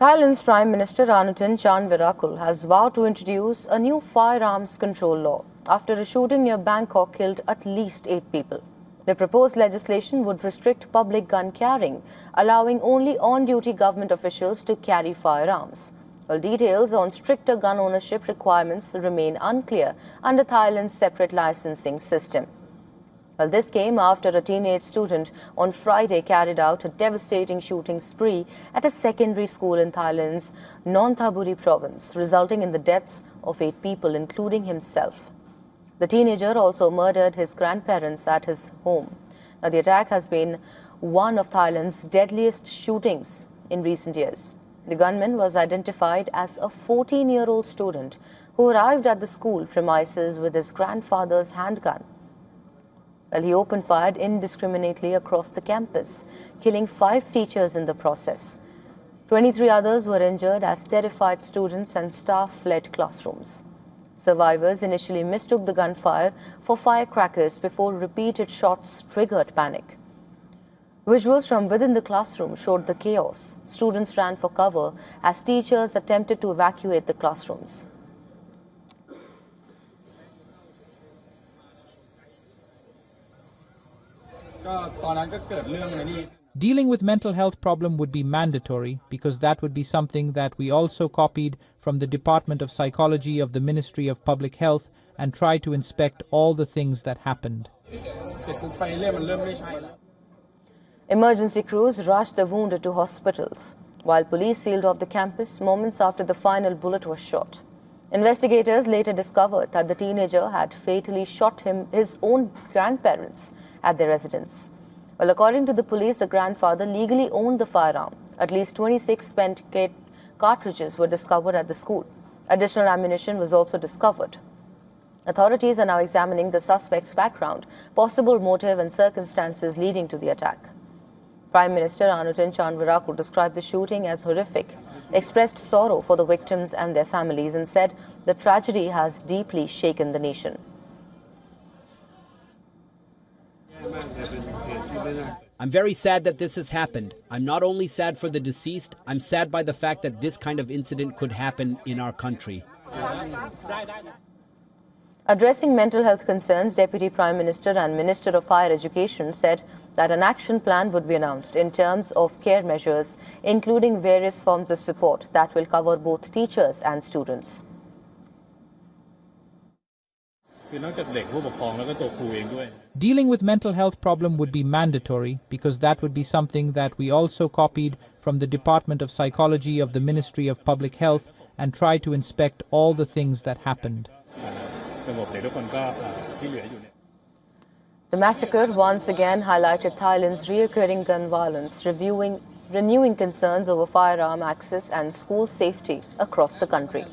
Thailand's Prime Minister Anutin Charnvirakul has vowed to introduce a new firearms control law after a shooting near Bangkok killed at least 8 people. The proposed legislation would restrict public gun carrying, allowing only on-duty government officials to carry firearms. While details on stricter gun ownership requirements remain unclear under Thailand's separate licensing system. Well, this came after a teenage student on Friday carried out a devastating shooting spree at a secondary school in Thailand's non-partisan province, resulting in the deaths of 8 people, including himself. The teenager also murdered his grandparents at his home. Now, the attack has been one of Thailand's deadliest shootings in recent years. The gunman was identified as a 14-year-old student who arrived at the school premises with his grandfather's handgun. Well, he opened fire indiscriminately across the campus, killing 5 teachers in the process. 23 others were injured as terrified students and staff fled classrooms. Survivors initially mistook the gunfire for firecrackers before repeated shots triggered panic. Visuals from within the classroom showed the chaos. Students ran for cover as teachers attempted to evacuate the classrooms. Dealing with mental health problem would be mandatory because that would be something that we also copied from the Department of Psychology of the Ministry of Public Health and tried to inspect all the things that happened. Emergency crews rushed the wounded to hospitals, while police sealed off the campus moments after the final bullet was shot. Investigators later discovered that the teenager had fatally shot his own grandparents at their residence. Well, according to the police, the grandfather legally owned the firearm. At least 26 spent cartridges were discovered at the school. Additional ammunition was also discovered. Authorities are now examining the suspect's background, possible motive and circumstances leading to the attack. Prime Minister Anutin Charnvirakul described the shooting as horrific, expressed sorrow for the victims and their families, and said the tragedy has deeply shaken the nation. I'm very sad that this has happened. I'm not only sad for the deceased, I'm sad by the fact that this kind of incident could happen in our country. Addressing mental health concerns, Deputy Prime Minister and Minister of Higher Education said that an action plan would be announced in terms of care measures, including various forms of support that will cover both teachers and students. Dealing with mental health problem would be mandatory because that would be something that we also copied from the Department of Psychology of the Ministry of Public Health and tried to inspect all the things that happened. The massacre once again highlighted Thailand's recurring gun violence, renewing concerns over firearm access and school safety across the country.